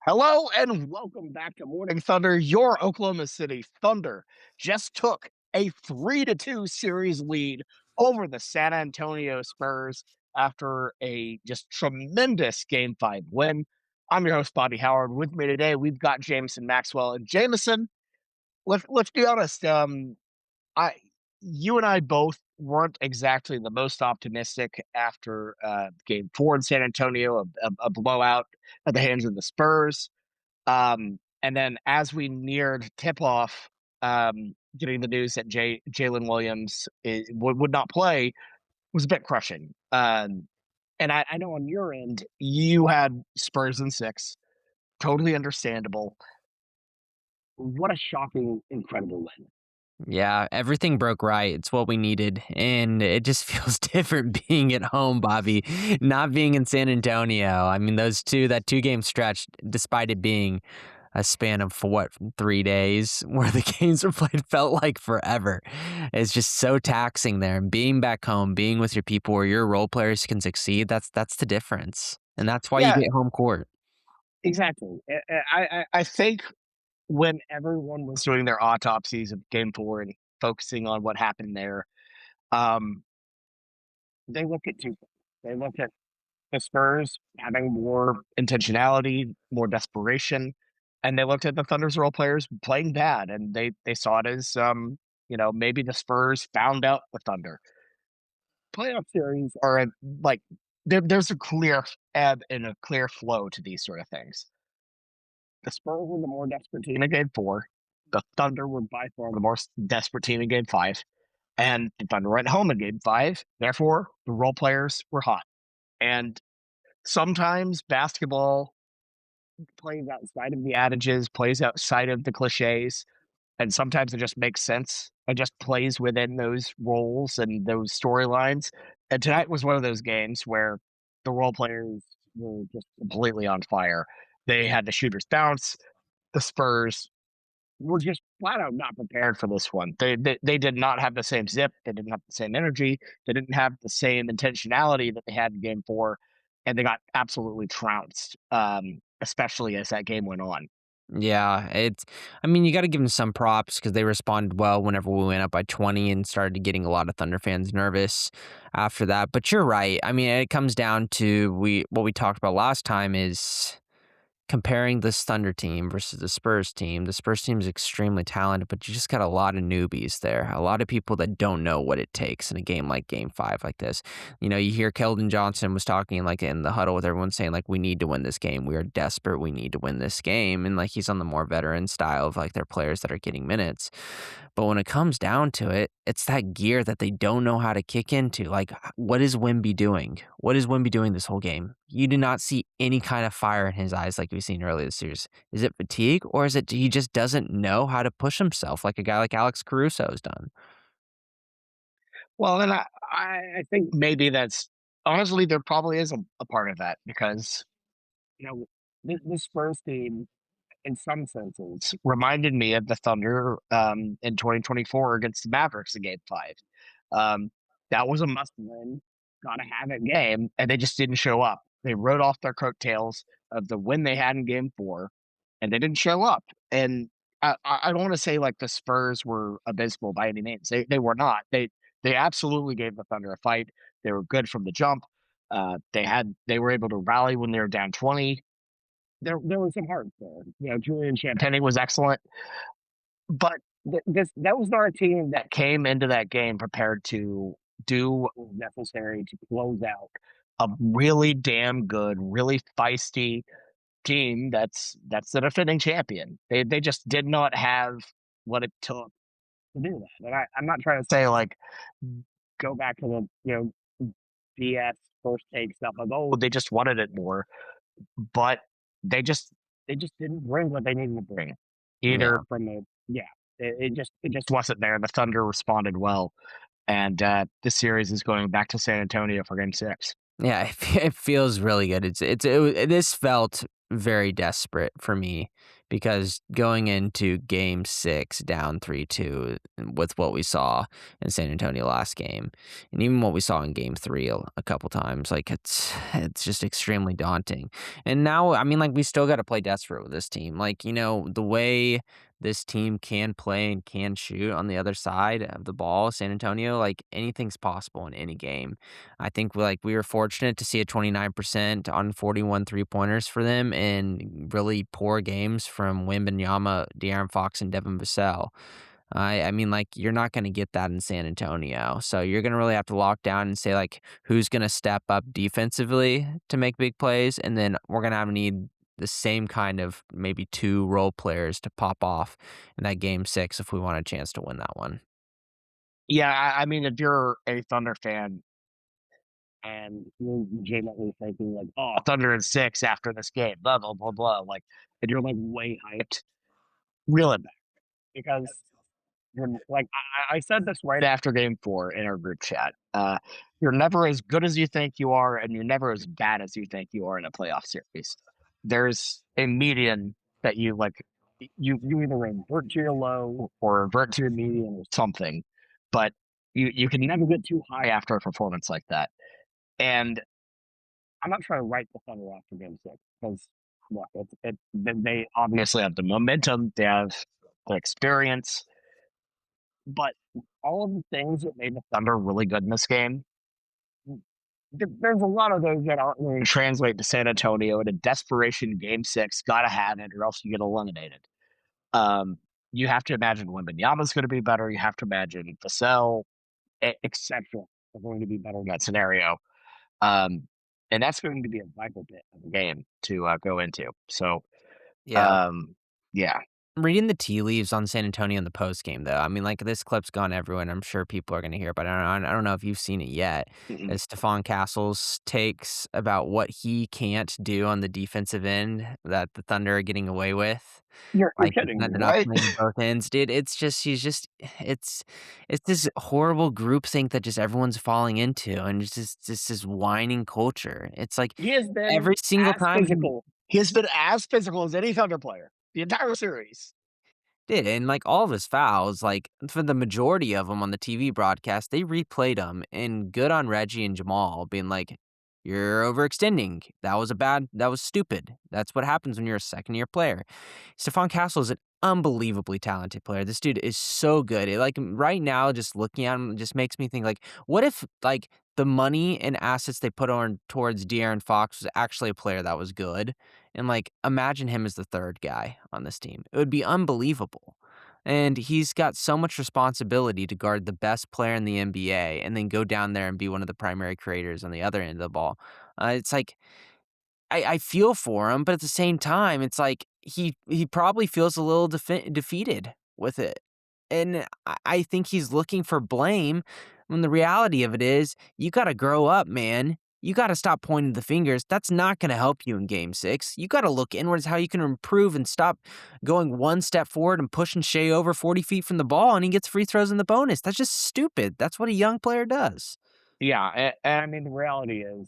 Hello and welcome back to Morning Thunder. Your Oklahoma City Thunder just took a 3-2 series lead over the San Antonio Spurs after a just tremendous Game 5 win. I'm your host, Bobby Howard. With me today, we've got Jamison Maxwell. And Jamison, let's be honest. I you and I both weren't exactly the most optimistic after Game 4 in San Antonio, a blowout at the hands of the Spurs. And then as we neared tip off, getting the news that Jalen Williams would not play was a bit crushing. And I know on your end, you had Spurs in six. Totally understandable. What a shocking, incredible win. Yeah, everything broke right. It's what we needed. And it just feels different being at home, Bobby, not being in San Antonio. I mean, that 2 game stretch, despite it being a span of 3 days where the games were played, felt like forever. It's just so taxing there. And being back home, being with your people where your role players can succeed, that's the difference. And that's why you Yeah, get home court. exactly. I think when everyone was doing their autopsies of Game 4 and focusing on what happened there, um, they look at two things. They look at the Spurs having more intentionality, more desperation, and they looked at the Thunder's role players playing bad, and they saw it as maybe the Spurs found out the Thunder. Playoff series are like there's a clear ebb and a clear flow to these sort of things. The Spurs were the more desperate team in Game 4. The Thunder were by far the more desperate team in Game 5, and the Thunder went home in Game 5. Therefore, the role players were hot. And sometimes basketball plays outside of the adages, plays outside of the cliches, and sometimes it just makes sense. It just plays within those roles and those storylines. And tonight was one of those games where the role players were just completely on fire. They had the shooters bounce. The Spurs were just flat out not prepared for this one. They did not have the same zip. They didn't have the same energy. They didn't have the same intentionality that they had in Game 4, and they got absolutely trounced. Especially as that game went on. Yeah, I mean, you got to give them some props because they responded well whenever we went up by 20 and started getting a lot of Thunder fans nervous after that. But you're right. I mean, it comes down to what we talked about last time is comparing this Thunder team versus the Spurs team. The Spurs team is extremely talented, but you just got a lot of newbies there. A lot of people that don't know what it takes in a game like Game 5 like this. You know, you hear Keldon Johnson was talking like in the huddle with everyone saying like, we need to win this game. We are desperate. We need to win this game. And like he's on the more veteran style of like their players that are getting minutes. But when it comes down to it, it's that gear that they don't know how to kick into. Like, what is Wemby doing? What is Wemby doing this whole game? You do not see any kind of fire in his eyes like we've seen earlier this series. Is it fatigue or is it he just doesn't know how to push himself like a guy like Alex Caruso has done? Well, and I think maybe that's honestly there probably is a part of that because this Spurs team in some senses reminded me of the Thunder in 2024 against the Mavericks in Game 5. Um, that was a must win, gotta have it game, and they just didn't show up. They rode off their coattails of the win they had in Game 4, and they didn't show up. And I don't want to say like the Spurs were abysmal by any means. They were not. They absolutely gave the Thunder a fight. They were good from the jump. They were able to rally when they were down 20. There was some heart there. Julian Champagny was excellent, but that was not a team that came into that game prepared to do what was necessary to close out a really damn good, really feisty team that's the defending champion. They just did not have what it took to do that. And I'm not trying to say like go back to the BS first take stuff like, oh, they just wanted it more, but they just they just didn't bring what they needed to bring. Either Yeah. from the yeah, it just wasn't there. The Thunder responded well, and this series is going back to San Antonio for Game 6. Yeah, it feels really good. This felt very desperate for me because going into game 6 down 3-2 with what we saw in San Antonio last game, and even what we saw in game 3 a couple times, like, it's just extremely daunting. And now, I mean, like, we still gotta play desperate with this team. Like, the way this team can play and can shoot on the other side of the ball, San Antonio, like, anything's possible in any game. I think we were fortunate to see a 29% on 41 three-pointers for them in really poor games from Wembanyama, De'Aaron Fox, and Devin Vassell. I mean, like, you're not gonna get that in San Antonio, so you're gonna really have to lock down and say, like, who's gonna step up defensively to make big plays, and then we're gonna have need the same kind of maybe 2 role players to pop off in that game 6 if we want a chance to win that one. Yeah, I mean, if you're a Thunder fan and you're legitimately thinking like, "Oh, Thunder in 6 after this game, blah, blah, blah, blah," like, and you're, like, way hyped, reel it back because like, I said this right after game 4 in our group chat, you're never as good as you think you are, and you're never as bad as you think you are in a playoff series. There's a median that you, like, you either revert to your low or revert to your median or something, but you can never get too high after a performance like that. And I'm not trying to write the Thunder off for game 6 because look, they obviously have the momentum, they have the experience, but all of the things that made the Thunder really good in this game, there's a lot of those that aren't going to translate to San Antonio in a desperation game 6, gotta have it or else you get eliminated. You have to imagine Wembanyama's gonna be better, you have to imagine Vassell, et cetera, are going to be better in that scenario. Um, and that's going to be a vital bit of the game to go into. So, Yeah. um, yeah. Reading the tea leaves on San Antonio in the postgame, though, I mean, like, this clip's gone everywhere, and I'm sure people are gonna hear, but I don't know if you've seen it yet. Mm-mm. Is Stephon Castle's takes about what he can't do on the defensive end that the Thunder are getting away with. You're Like, he's kidding me, ended up right? playing both ends, dude. It's it's this horrible groupthink that just everyone's falling into, and it's just this whining culture. It's like He has been every single as time he physical. He has been as physical as any Thunder player the entire series. did, and, like, all of his fouls, like, for the majority of them on the TV broadcast, they replayed them, and good on Reggie and Jamal being like, "You're overextending. That was stupid. That's what happens when you're a second-year player." Stephon Castle is an unbelievably talented player. This dude is so good. Like, right now, just looking at him just makes me think, like, what if, like, the money and assets they put on towards De'Aaron Fox was actually a player that was good? And, like, imagine him as the 3rd guy on this team. It would be unbelievable. And he's got so much responsibility to guard the best player in the NBA and then go down there and be one of the primary creators on the other end of the ball. It's like I feel for him, but at the same time, it's like he probably feels a little defeated with it. And I think he's looking for blame when the reality of it is you gotta grow up, man. You gotta stop pointing the fingers. That's not gonna help you in game 6. You gotta look inwards how you can improve and stop going one step forward and pushing Shai over 40 feet from the ball and he gets free throws in the bonus. That's just stupid. That's what a young player does. Yeah, and I mean the reality is,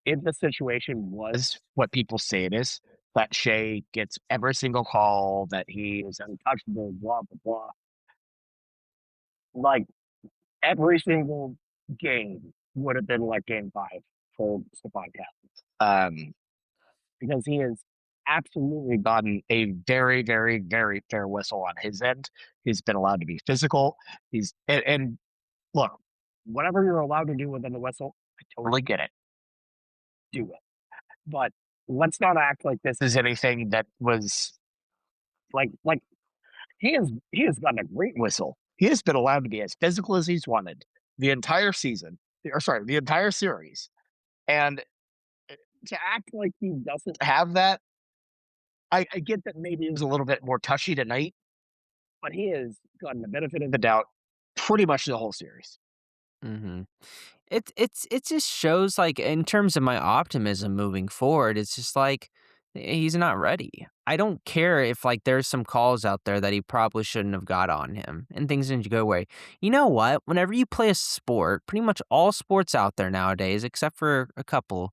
if the situation was what people say it is, that Shea gets every single call, that he is untouchable, blah blah blah. Like every single game would have been like game 5 for Stephon Castle. Because he has absolutely gotten a very, very, very fair whistle on his end. He's been allowed to be physical. And look, whatever you're allowed to do within the whistle, I totally get it. Do it. But let's not act like this is anything that was like he has gotten a great whistle. He has been allowed to be as physical as he's wanted the entire season, or sorry, the entire series. And to act like he doesn't have that, I get that maybe it was a little bit more touchy tonight, but he has gotten the benefit of the doubt pretty much the whole series. Mhm. It just shows, like, in terms of my optimism moving forward, it's just like, he's not ready. I don't care if, like, there's some calls out there that he probably shouldn't have got on him, and things didn't go away. You know what? Whenever you play a sport, pretty much all sports out there nowadays, except for a couple,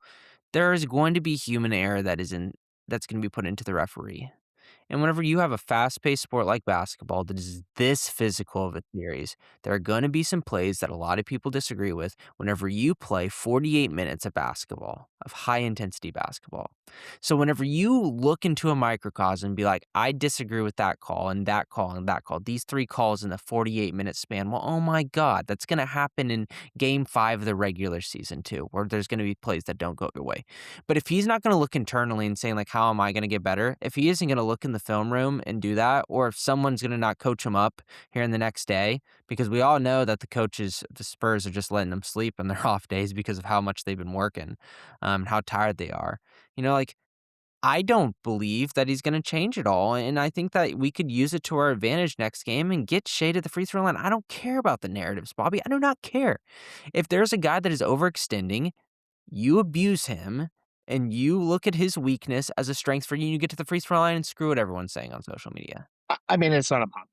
there is going to be human error that is in that's gonna be put into the referee. And whenever you have a fast-paced sport like basketball that is this physical of a series, there are going to be some plays that a lot of people disagree with whenever you play 48 minutes of basketball, of high-intensity basketball. So whenever you look into a microcosm and be like, I disagree with that call and that call and that call, these 3 calls in a 48-minute span, well, oh my God, that's going to happen in game 5 of the regular season too, where there's going to be plays that don't go your way. But if he's not going to look internally and saying like, how am I going to get better? If he isn't going to look in the film room and do that, or if someone's going to not coach him up here in the next day, because we all know that the coaches, the Spurs are just letting them sleep on their off days because of how much they've been working, how tired they are. Like I don't believe that he's going to change it all. And I think that we could use it to our advantage next game and get Shai to the free throw line. I don't care about the narratives, Bobby. I do not care. If there's a guy that is overextending, you abuse him and you look at his weakness as a strength for you, and you get to the free throw line and screw what everyone's saying on social media. I mean, it's not a pop.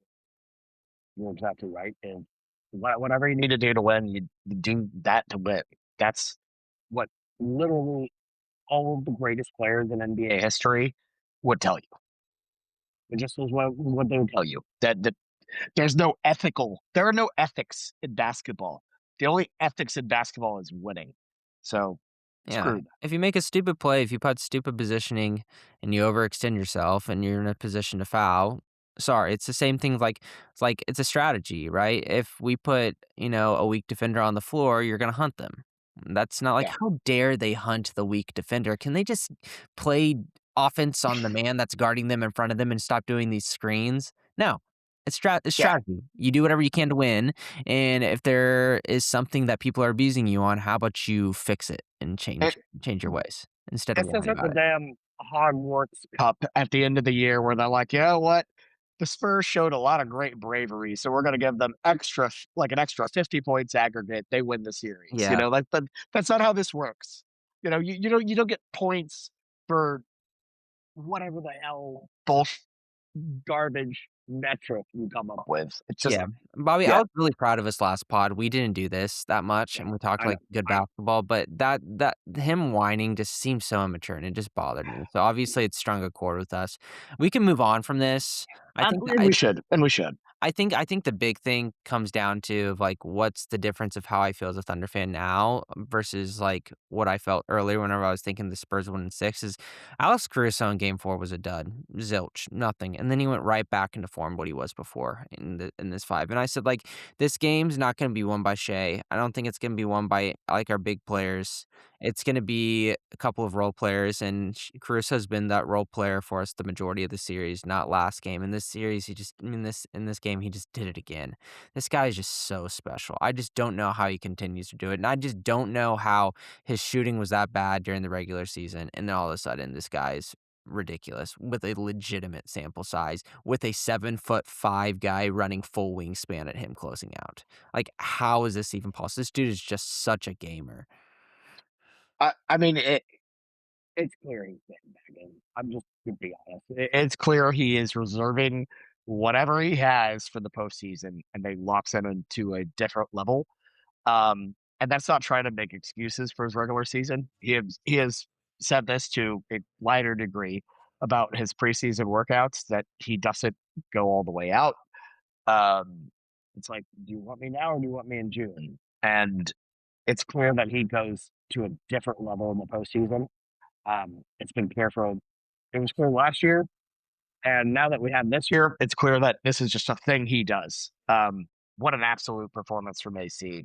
You're exactly right. And whatever you need to do to win, you do that to win. That's what literally all of the greatest players in NBA history would tell you. It just was what they would tell you that there are no ethics in basketball. The only ethics in basketball is winning. So Yeah. screw that. If you make a stupid play, if you put stupid positioning and you overextend yourself and you're in a position to foul, sorry, it's the same thing like it's a strategy, right? If we put, a weak defender on the floor, you're gonna hunt them. That's not like Yeah. how dare they hunt the weak defender? Can they just play offense on the man that's guarding them in front of them and stop doing these screens? No. It's Yeah. strategy. You do whatever you can to win, and if there is something that people are abusing you on, how about you fix it and It, change your ways instead of this worrying isn't the about it? damn Hogwarts Cup at the end of the year where they're like, you know what? The Spurs showed a lot of great bravery, so we're going to give them like an extra 50 points aggregate. They win the series. Yeah. That's not how this works. You don't get points for whatever the hell bullshit garbage metric you come up with. It's just Yeah. Bobby, I yeah, was really proud of us last pod. We didn't do this that much, yeah. and we talked I know. like good I know. basketball, but that him whining just seems so immature, and it just bothered me. So obviously, it strung a chord with us. We can move on from this. I think And we should. And we should. I think the big thing comes down to like what's the difference of how I feel as a Thunder fan now versus like what I felt earlier whenever I was thinking the Spurs won in 6 is Alex Caruso in game 4 was a dud. Zilch, nothing. And then he went right back into form what he was before in this 5. And I said like this game's not going to be won by Shai. I don't think it's going to be won by like our big players. It's going to be a couple of role players, and Caruso has been that role player for us the majority of the series, not last game. In this series, in this game, he just did it again. This guy is just so special. I just don't know how he continues to do it, and I just don't know how his shooting was that bad during the regular season, and then all of a sudden, this guy's ridiculous with a legitimate sample size, with a 7'5" guy running full wingspan at him closing out. Like, how is this even possible? This dude is just such a gamer. I mean, it's clear he's getting back in. I'm just to be honest. It's clear he is reserving whatever he has for the postseason, and they locks him into a different level. And that's not trying to make excuses for his regular season. He has said this to a lighter degree about his preseason workouts that he doesn't go all the way out. Um, it's like, do you want me now or do you want me in June? And it's clear that he goes to a different level in the postseason. It's been clear for it was clear last year, and now that we have this year, it's clear that this is just a thing he does. What an absolute performance from AC.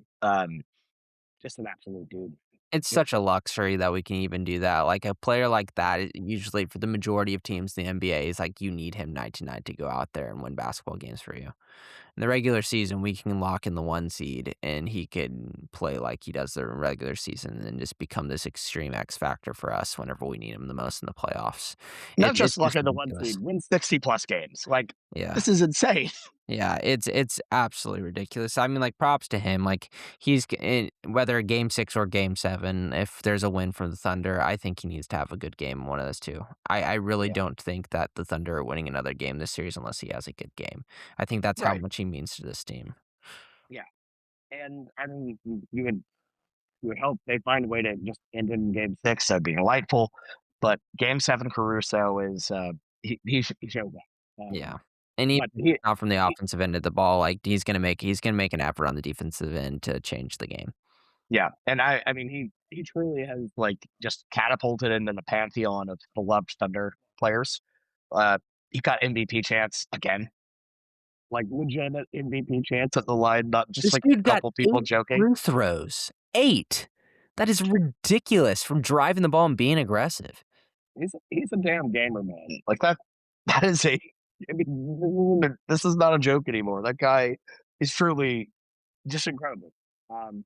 Just an absolute dude. It's Yep. such a luxury that we can even do that. Like, a player like that, usually for the majority of teams in the NBA, is like you need him night to night to go out there and win basketball games for you. In the regular season, we can lock in the 1 seed, and he could play like he does the regular season and just become this extreme X factor for us whenever we need him the most in the playoffs. Not It's just luck just at the one ridiculous. seed, win 60 plus games. Like Yeah. this is insane. Yeah, it's absolutely ridiculous. I mean, like, props to him. Like, whether game 6 or game 7, if there's a win from the Thunder, I think he needs to have a good game in one of those 2. I really Yeah. don't think that the Thunder are winning another game this series unless he has a good game. I think that's how Right. much he means to this team. Yeah. And I mean, you would hope they find a way to just end it in game 6. That'd be delightful. but Game 7 Caruso is, he showed that. Yeah. And even But he not from the he offensive end of the ball, like, he's gonna make an effort on the defensive end to change the game. yeah, and I mean, he truly has, like, just catapulted into the pantheon of beloved Thunder players. Uh, he got MVP chance again, like, legitimate MVP chance at the line, not just, This like, dude a got couple people 8 joking. free throws. 8! That is ridiculous from driving the ball and being aggressive. He's a damn gamer, man. Like, that is a I mean, this is not a joke anymore. That guy is truly just incredible. Um,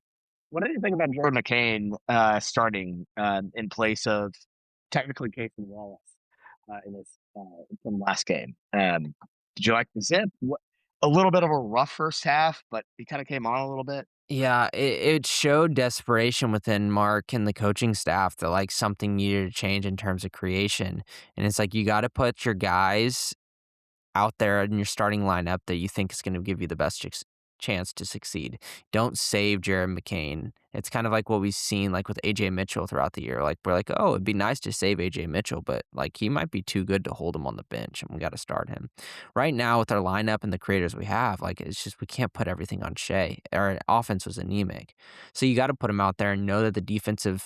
what do you think about Jordan McCain, starting, in place of technically Casey Wallace, in this, from last game? Did you like the zip? What a little bit of a rough first half, but he kinda came on a little bit. Yeah, it showed desperation within Mark and the coaching staff that, like, something needed to change in terms of creation, and it's like, you gotta put your guys out there in your starting lineup that you think is gonna give you the best chance to succeed. Don't save Jared McCain. It's kind of like what we've seen, like, with AJ Mitchell throughout the year. Like, we're like, "Oh, it'd be nice to save AJ Mitchell," but, like, he might be too good to hold him on the bench, and we gotta start him. Right now, with our lineup and the creators we have, like, it's just we can't put everything on Shai. Our offense was anemic. So you gotta put him out there and know that the defensive,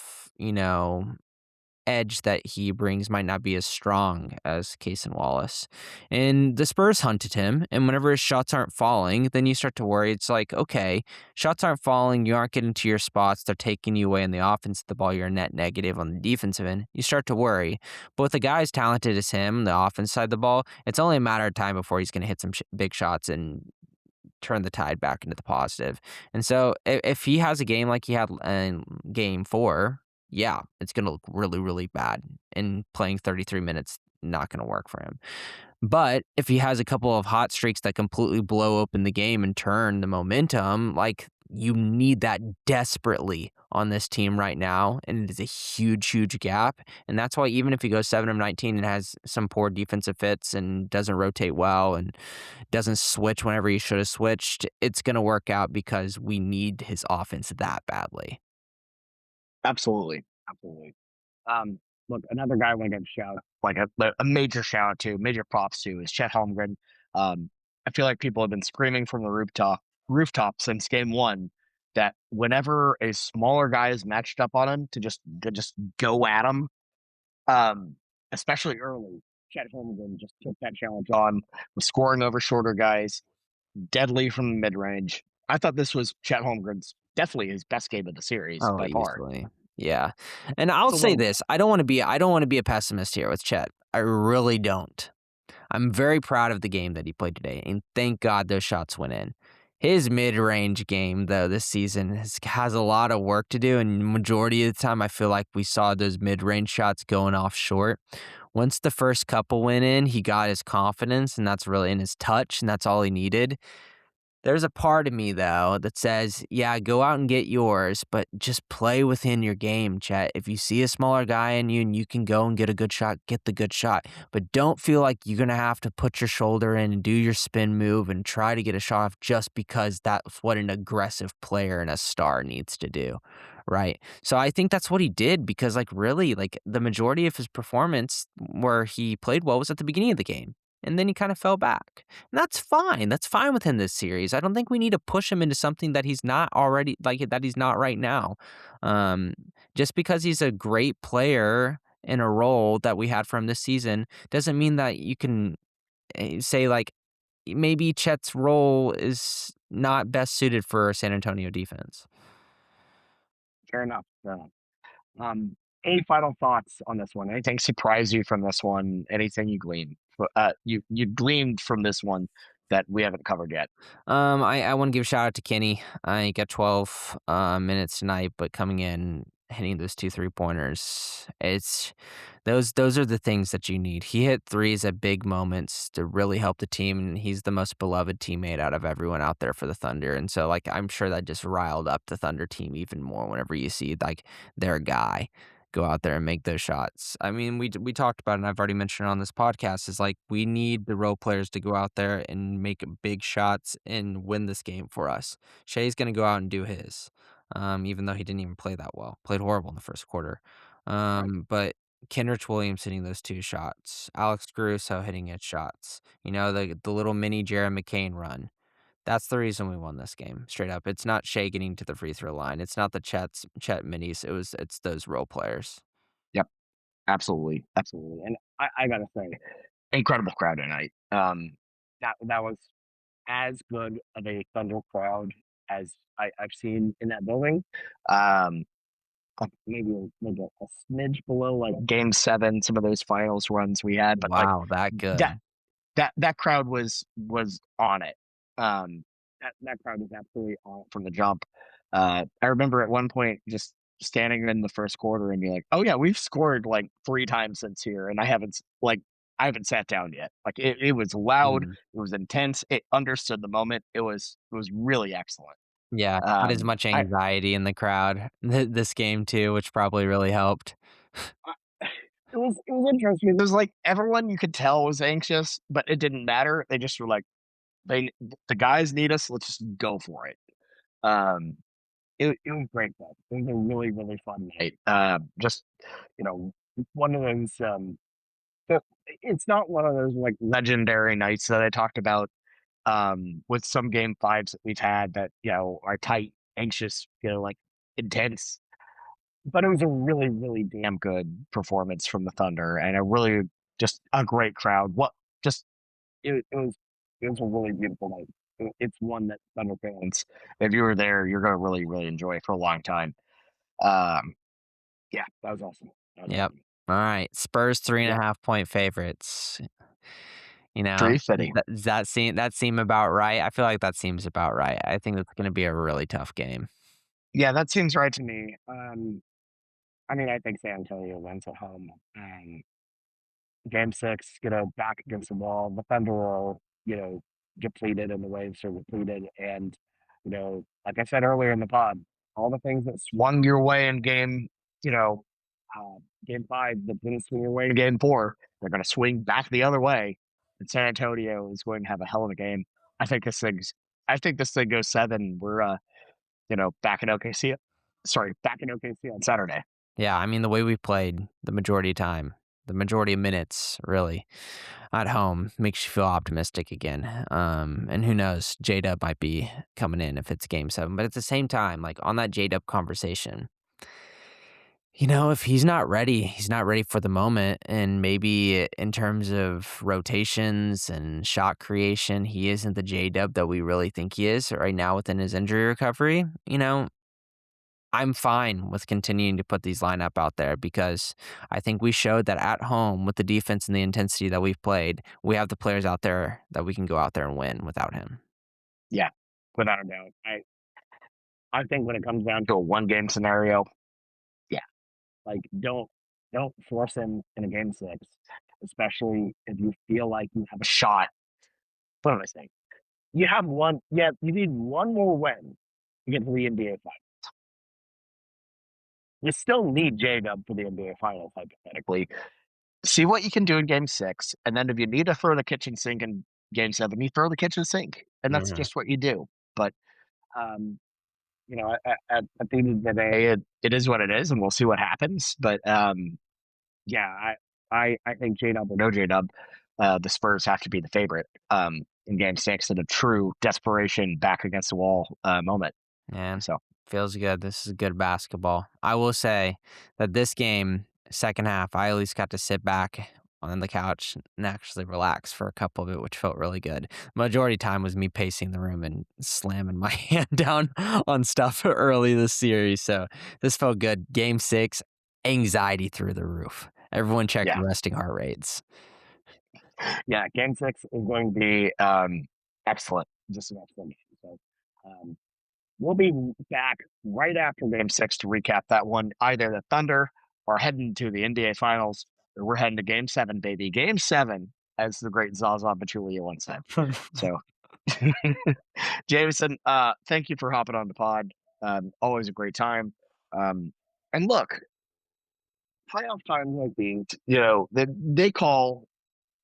edge that he brings might not be as strong as Case and Wallace. And the Spurs hunted him, and whenever his shots aren't falling, then you start to worry. It's like, okay, shots aren't falling, you aren't getting to your spots, they're taking you away in the offense of the ball, you're a net negative on the defensive end. You start to worry. But with a guy as talented as him, the offense side of the ball, it's only a matter of time before he's going to hit some big shots and turn the tide back into the positive. And so if he has a game like he had in game 4, yeah, it's going to look really, really bad. And playing 33 minutes, not going to work for him. But if he has a couple of hot streaks that completely blow open the game and turn the momentum, like you need that desperately on this team right now. And it is a huge, huge gap. And that's why even if he goes 7 of 19 and has some poor defensive fits and doesn't rotate well and doesn't switch whenever he should have switched, it's going to work out because we need his offense that badly. Absolutely, absolutely. Look, another guy I want to give a shout, like a major shout out to, major props to, is Chet Holmgren. I feel like people have been screaming from the rooftop since game one that whenever a smaller guy is matched up on him to just go at him, um, especially early, Chet Holmgren just took that challenge on, was scoring over shorter guys, deadly from the mid range. I thought this was Chet Holmgren's definitely his best game of the series Oh, by far. easily. Yeah. And I'll It's a say little this, I don't want to be a pessimist here with Chet. I really don't. I'm very proud of the game that he played today, and thank God those shots went in. His mid-range game, though, this season has a lot of work to do, and majority of the time, I feel like we saw those mid-range shots going off short. Once the first couple went in, he got his confidence, and that's really in his touch, and that's all he needed. There's a part of me, though, that says, yeah, go out and get yours, but just play within your game, Chet. If you see a smaller guy in you and you can go and get a good shot, get the good shot. But don't feel like you're going to have to put your shoulder in and do your spin move and try to get a shot off just because that's what an aggressive player and a star needs to do. Right. So I think that's what he did because, like, really, like, the majority of his performance where he played well was at the beginning of the game. And then he kind of fell back. And that's fine. That's fine within this series. I don't think we need to push him into something that he's not already like that he's not right now. Um, just because he's a great player in a role that we had from this season doesn't mean that you can say like maybe Chet's role is not best suited for San Antonio defense. fair enough. Any final thoughts on this one? Anything surprise you from this one? Anything you gleaned? You gleaned from this one that we haven't covered yet. I want to give a shout out to Kenny. I got 12 minutes tonight, but coming in hitting those 2 3-pointers, it's those are the things that you need. He hit threes at big moments to really help the team, and he's the most beloved teammate out of everyone out there for the Thunder. And so, like, I'm sure that just riled up the Thunder team even more whenever you see like their guy go out there and make those shots. I mean, we talked about it, and I've already mentioned it on this podcast, is like we need the role players to go out there and make big shots and win this game for us. Shai's going to go out and do his, even though he didn't even play that well. Played horrible in the first quarter. Right. But Kenrich Williams hitting those 2 shots, Alex Caruso hitting his shots, the little mini Jared McCain run. That's the reason we won this game, straight up. It's not Shai getting to the free throw line. It's not the Chet minis. It's those role players. Yep, absolutely, absolutely. And I gotta say, incredible crowd tonight. That was as good of a Thunder crowd as I've seen in that building. Um, like maybe a smidge below like Game 7, some of those finals runs we had, but like Wow, that that good. that crowd was on it. Um, that crowd was absolutely on it from the jump. I remember at one point just standing in the first quarter and be like, "Oh yeah, we've scored like 3 times since here, and I haven't sat down yet." Like it was loud, Mhm. it was intense, it understood the moment. It was really excellent. Yeah, not as much I anxiety in the crowd this game too, which probably really helped. I it was interesting. It was like everyone you could tell was anxious, but it didn't matter. They just were like, they the guys need us. Let's just go for it. Um, it was great though. It was a really really fun night. Just you know, one of those. So it's not one of those like legendary nights that I talked about. With some game fives that we've had that are tight, anxious, like intense. But it was a really really damn good performance from the Thunder, and a really just a great crowd. Just it was a really beautiful night. It's one that Thunder fans, if you were there, you're gonna really, really enjoy for a long time. Um, yeah, that was awesome. That was Yep. awesome. Alright, Spurs three and a Yeah, half point favorites. pretty fitting. Does that seem about right? I feel like that seems about right. I think it's gonna be a really tough game. Yeah, that seems right to me. I mean, I think San Antonio wins at home. Game 6, back against the wall. The Thunder are, depleted and the Waves are depleted. And, like I said earlier in the pod, all the things that swung your way in you know, game 5 that didn't swing your way in game 4, they're going to swing back the other way. And San Antonio is going to have a hell of a game. I think I think this thing goes 7. We're, back in OKC. Sorry, back in OKC on Saturday. Yeah, I mean, the way we played the majority of time, the majority of minutes, really, at home makes you feel optimistic again. And who knows, J-Dub might be coming in if it's game 7. But at the same time, like on that J-Dub conversation, if he's not ready for the moment. And maybe in terms of rotations and shot creation, he isn't the J-Dub that we really think he is right now within his injury recovery. I'm fine with continuing to put these lineup out there because I think we showed that at home with the defense and the intensity that we've played, we have the players out there that we can go out there and win without him. Yeah, without a doubt. I think when it comes down to a one game scenario, yeah, like don't force him in a game 6, especially if you feel like you have a shot. What am I saying? You have one. Yeah, you need one more win to get to the NBA final. You still need J Dub for the NBA finals, hypothetically. See what you can do in game 6, and then if you need to throw the kitchen sink in game 7, you throw the kitchen sink, and that's Mhm. just what you do. But um, at the end of the day, it is what it is, and we'll see what happens. But yeah, I think J Dub or no J Dub, the Spurs have to be the favorite in Game 6 in a true desperation, back against the wall moment. Man, So feels good. This is good basketball. I will say that this game, second half, I at least got to sit back on the couch and actually relax for a couple of it, which felt really good. Majority time was me pacing the room and slamming my hand down on stuff early this series. So this felt good. Game 6, anxiety through the roof. Everyone check yeah, your resting heart rates. yeah, Game 6 is going to be excellent, just an excellent game. So um, we'll be back right after Game 6 to recap that one. Either the Thunder are heading to the NBA Finals, or we're heading to Game 7, baby. Game 7, as the great Zaza Pachulia once said. So, Jamison, thank you for hopping on the pod. Always a great time. Um, and look, playoff times like these, they call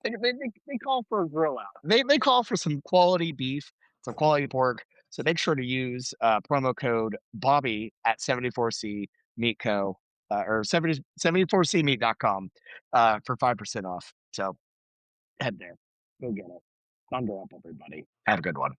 they call for a grill out. They call for some quality beef, some quality pork. So make sure to use promo code Bobby at 74C Meat Co. or 74cmeat.com for 5% off. So head there. Go get it. Thunder up, everybody. Have a good one.